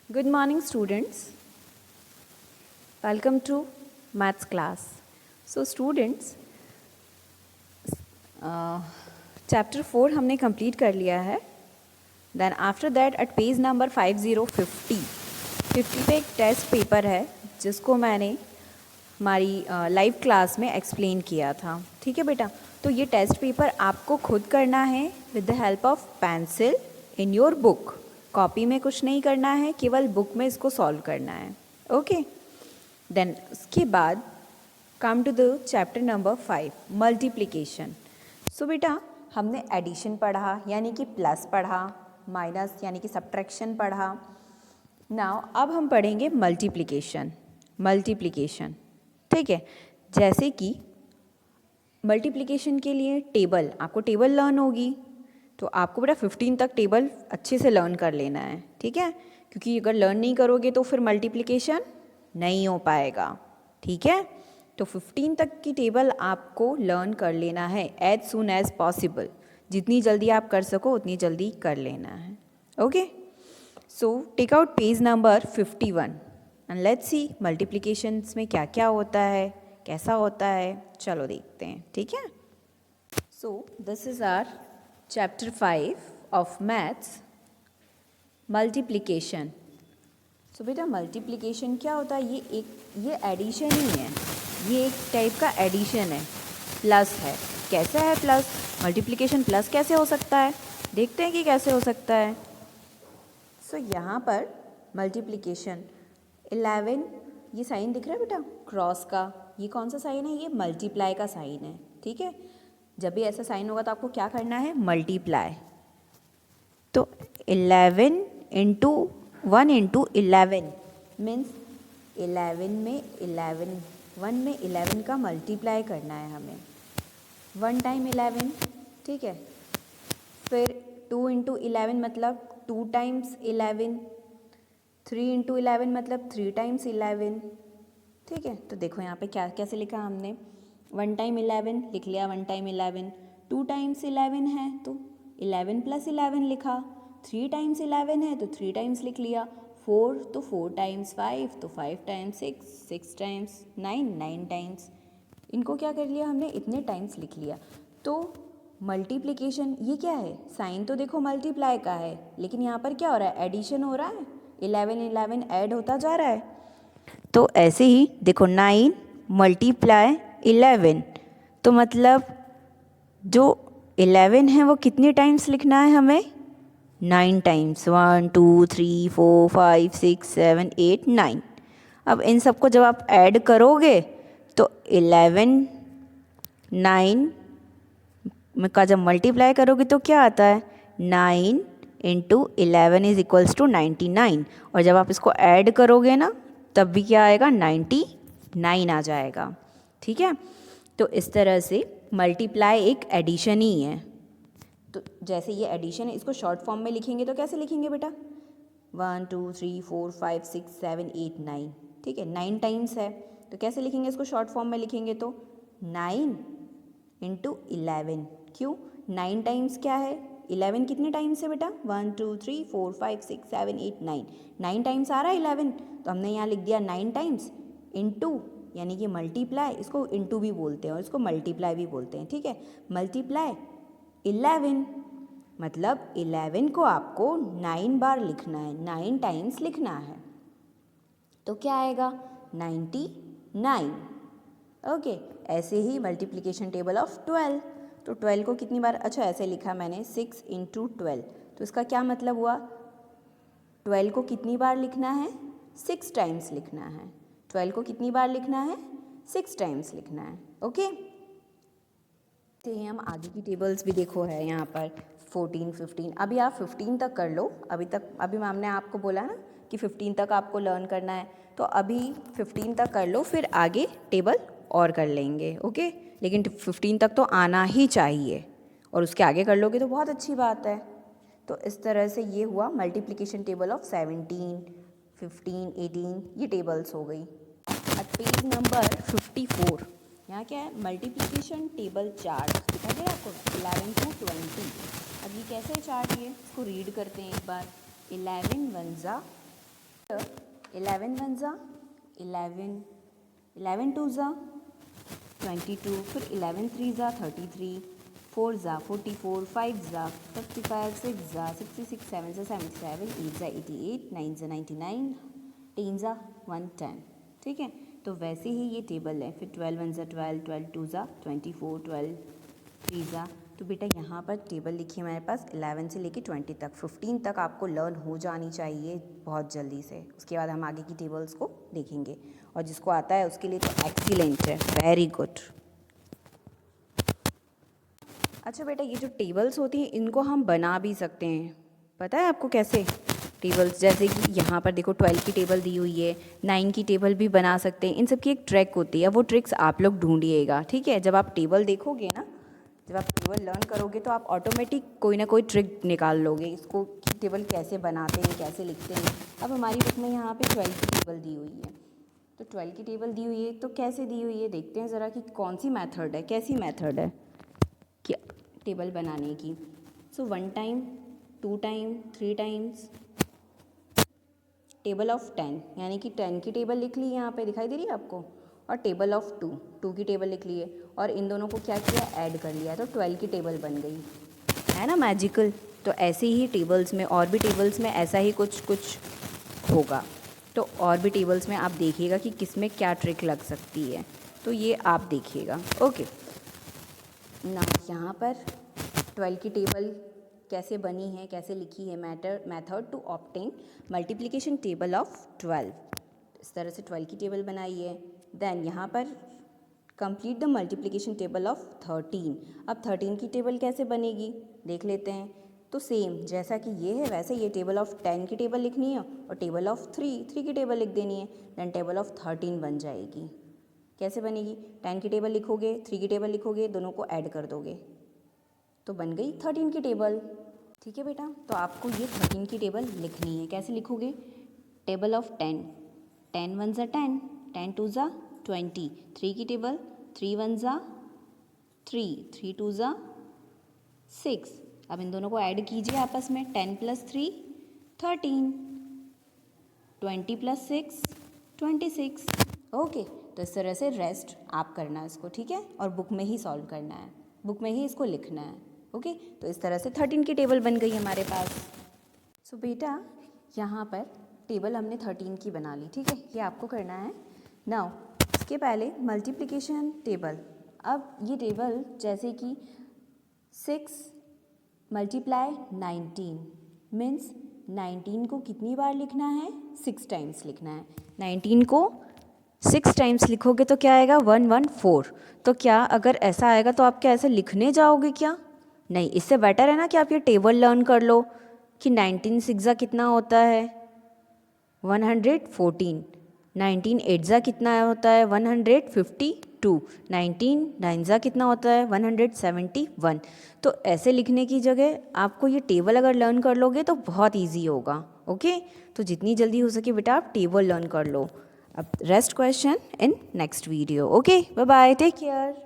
Good morning, students. Welcome to maths class. So, students, chapter 4 हमने complete कर लिया है. Then after that at page number 50 पे एक टेस्ट पेपर है जिसको मैंने हमारी लाइव क्लास में एक्सप्लेन किया था. ठीक है बेटा, तो ये टेस्ट पेपर आपको खुद करना है with the help of pencil in your book. Copy में कुछ नहीं करना है, केवल बुक में इसको सॉल्व करना है. ओके, देन उसके बाद come to the chapter number 5 multiplication. So बेटा, हमने एडिशन पढ़ा यानी कि प्लस पढ़ा, माइनस यानी कि सब्ट्रैक्शन पढ़ा. नाउ अब हम पढ़ेंगे मल्टीप्लिकेशन. ठीक है, जैसे कि मल्टीप्लिकेशन के लिए टेबल, आपको टेबल लर्न होगी तो आपको बेटा 15 तक टेबल अच्छे से लर्न कर लेना है. ठीक है, क्योंकि अगर लर्न नहीं करोगे तो फिर मल्टीप्लिकेशन नहीं हो पाएगा. ठीक है, तो 15 तक की टेबल आपको लर्न कर लेना है एज सून एज पॉसिबल. जितनी जल्दी आप कर सको उतनी जल्दी कर लेना है. Okay, so take out page number 51 and let's see multiplications में क्या क्या होता है, कैसा होता है. चलो देखते हैं. ठीक है, so this is our chapter 5 of maths, multiplication. So बेटा, मल्टीप्लिकेशन क्या होता है? ये एडिशन ही है. ये एक टाइप का एडिशन है, प्लस है. कैसे है प्लस? मल्टीप्लिकेशन प्लस कैसे हो सकता है? देखते हैं कि कैसे हो सकता है. सो यहाँ पर मल्टीप्लिकेशन 11, ये साइन दिख रहा है बेटा क्रॉस का, ये कौन सा साइन है? ये मल्टीप्लाई का साइन है. ठीक है, जब भी ऐसा साइन होगा तो आपको क्या करना है? मल्टीप्लाई. तो 11 इंटू 1 इंटू 11 मीन्स 11 में 11, 1 में 11 का मल्टीप्लाई करना है हमें. 1 टाइम 11. ठीक है, फिर 2 इंटू 11 मतलब 2 टाइम्स 11. 3 इंटू 11 मतलब 3 टाइम्स 11. ठीक है, तो देखो यहाँ पे क्या कैसे लिखा हमने. 1 टाइम 11 लिख लिया, 1 टाइम 11. 2 टाइम्स 11 है तो 11 प्लस 11 लिखा. 3 टाइम्स 11 है तो 3 टाइम्स लिख लिया. 4 तो 4 टाइम्स 5 तो 5 टाइम्स 6, 6 टाइम्स 9, 9 टाइम्स. इनको क्या कर लिया हमने? इतने टाइम्स लिख लिया. तो मल्टीप्लिकेशन ये क्या है? साइन तो देखो मल्टीप्लाई का है, लेकिन यहाँ पर क्या हो रहा है? एडिशन हो रहा है. 11 11 ऐड होता जा रहा है. तो ऐसे ही देखो 9 मल्टीप्लाई 11, तो मतलब जो 11 है वो कितने टाइम्स लिखना है हमें? 9 टाइम्स. 1 2 3 4 5 6 7 8 9. अब इन सबको जब आप ऐड करोगे तो 11 9 का जब मल्टीप्लाई करोगे तो क्या आता है? 9 इंटू 11 इज इक्वल्स टू 99. और जब आप इसको ऐड करोगे ना तब भी क्या आएगा? 99 आ जाएगा. ठीक है, तो इस तरह से मल्टीप्लाई एक एडिशन ही है. तो जैसे ये एडिशन है, इसको शॉर्ट फॉर्म में लिखेंगे तो कैसे लिखेंगे बेटा? 1 2 3 4 5 6 7 8 9. ठीक है, 9 टाइम्स है तो कैसे लिखेंगे इसको? शॉर्ट फॉर्म में लिखेंगे तो 9 इंटू 11. क्यों? 9 टाइम्स क्या है? 11 कितने टाइम्स है बेटा? 1 2 3 4 5 6 7 8 9. 9 टाइम्स आ रहा है 11, तो हमने यहाँ लिख दिया 9 टाइम्स इंटू यानी कि मल्टीप्लाई. इसको इंटू भी बोलते हैं और इसको मल्टीप्लाई भी बोलते हैं. ठीक है, मल्टीप्लाई 11 मतलब 11 को आपको 9 बार लिखना है, 9 टाइम्स लिखना है. तो क्या आएगा? 99. ओके, ऐसे ही मल्टीप्लिकेशन टेबल ऑफ 12. तो 12 को कितनी बार? अच्छा, ऐसे लिखा मैंने 6 इंटू 12. तो इसका क्या मतलब हुआ? 12 को कितनी बार लिखना है? 6 टाइम्स लिखना है. 12 को कितनी बार लिखना है? 6 टाइम्स लिखना है. ओके, तो हम आगे की टेबल्स भी देखो है यहाँ पर 14 15. अभी आप 15 तक कर लो. अभी मैम ने आपको बोला ना कि 15 तक आपको लर्न करना है, तो अभी 15 तक कर लो, फिर आगे टेबल और कर लेंगे. ओके, लेकिन 15 तक तो आना ही चाहिए और उसके आगे कर लोगे तो बहुत अच्छी बात है. तो इस तरह से ये हुआ मल्टीप्लिकेशन टेबल ऑफ 17 15 18. ये टेबल्स हो गई. एट पेज नंबर 54 यहाँ क्या है? मल्टीप्लिकेशन टेबल चार्ट दिखाई दे रहा है आपको 11 to 20. अब ये कैसे चार्ट? ये इसको रीड करते हैं एक बार. 11 1 जा 11 वन ज़ा 11, 11 टू ज़ा 22, फिर 11 थ्री ज़ा 33, 4 ज़ा 44, 5 ज़ा 55, 6 ज़ा 66, 7 ज़ा 77, 8 ज़ा 88, 9 ज़ा 99, 10 ज़ा 110। ठीक है, तो वैसे ही ये टेबल है। फिर 12 वन ज़ा 12, 12 टू ज़ा 24, 12 थ्री ज़ा। तो बेटा यहाँ पर टेबल लिखी है हमारे पास 11 से लेके 20 तक, 15 तक आपको लर्न हो जानी चाहिए बहुत जल्दी से। उसके बाद हम आगे की टेबल्स को देखेंगे, और जिसको आता है उसके लिए तो एक्सीलेंट है, वेरी गुड। अच्छा बेटा, ये जो टेबल्स होती हैं इनको हम बना भी सकते हैं, पता है आपको कैसे? टेबल्स जैसे कि यहाँ पर देखो 12 की टेबल दी हुई है, 9 की टेबल भी बना सकते हैं। इन सब की एक ट्रिक होती है, वो ट्रिक्स आप लोग ढूंढिएगा। ठीक है, जब आप टेबल देखोगे ना, जब आप टेबल लर्न करोगे तो आप ऑटोमेटिक कोई ना कोई ट्रिक निकाल लोगे इसको कि टेबल कैसे बनाते हैं, कैसे लिखते हैं। अब हमारी बुक में यहाँ पे 12 की टेबल दी हुई है, तो 12 की टेबल दी हुई है तो कैसे दी हुई है देखते हैं ज़रा कि कौन सी मेथड है, कैसी मेथड है कि टेबल बनाने की। सो 1 time, 2 time, 3 times, table of 10, यानी कि 10 की टेबल लिख ली, यहाँ पे दिखाई दे रही है आपको, और टेबल ऑफ 2, 2 की टेबल लिख ली है, और इन दोनों को क्या किया, ऐड कर लिया, तो 12 की टेबल बन गई, है ना मैजिकल। तो ऐसे ही टेबल्स में, और भी टेबल्स में ऐसा ही कुछ कुछ होगा। तो और भी टेबल्स में आप देखिएगा कि किस में क्या ट्रिक लग सकती है, तो ये आप देखिएगा। ओके ना, यहाँ पर 12 की टेबल कैसे बनी है, कैसे लिखी है, method to obtain multiplication table of 12। इस तरह से 12 की टेबल बनाई है। देन यहाँ पर complete the multiplication table of 13। अब 13 की टेबल कैसे बनेगी देख लेते हैं। तो सेम जैसा कि ये है वैसे ये टेबल ऑफ 10 की टेबल लिखनी है, और टेबल ऑफ 3 की टेबल लिख देनी है। देन टेबल ऑफ 13 बन जाएगी। कैसे बनेगी, 10 की टेबल लिखोगे, 3 की टेबल लिखोगे, दोनों को ऐड कर दोगे तो बन गई 13 की टेबल। ठीक है बेटा, तो आपको ये 13 की टेबल लिखनी है। कैसे लिखोगे, टेबल ऑफ 10, 10 वन ज़ा 10, 10 टू ज़ा 20, 3 की टेबल, 3 वन ज़ा 3, 3 टू ज़ा 6। अब इन दोनों को ऐड कीजिए आपस में, 10 + 3 13, 20 + 6 26। ओके, तो इस तरह से रेस्ट आप करना है इसको, ठीक है, और बुक में ही सॉल्व करना है, बुक में ही इसको लिखना है। ओके, तो इस तरह से 13 की टेबल बन गई हमारे पास। सो बेटा यहाँ पर टेबल हमने 13 की बना ली, ठीक है, ये आपको करना है। नाउ इसके पहले मल्टीप्लिकेशन टेबल। अब ये टेबल जैसे कि 6 × 19 मीन्स 19 को कितनी बार लिखना है, 6 टाइम्स लिखना है। 19 को 6 टाइम्स लिखोगे तो क्या आएगा, 114। तो क्या अगर ऐसा आएगा तो आप क्या ऐसे लिखने जाओगे क्या, नहीं, इससे बेटर है ना कि आप ये टेबल लर्न कर लो कि 19 6 कितना होता है, 114, 19 8 कितना होता है, 152, 19 9 कितना होता है, 171। तो ऐसे लिखने की जगह आपको ये टेबल अगर लर्न कर लोगे तो बहुत ईजी होगा। ओके, तो जितनी जल्दी हो सके बेटा आप टेबल लर्न कर लो। अब rest question in next video. Okay, bye bye, take care.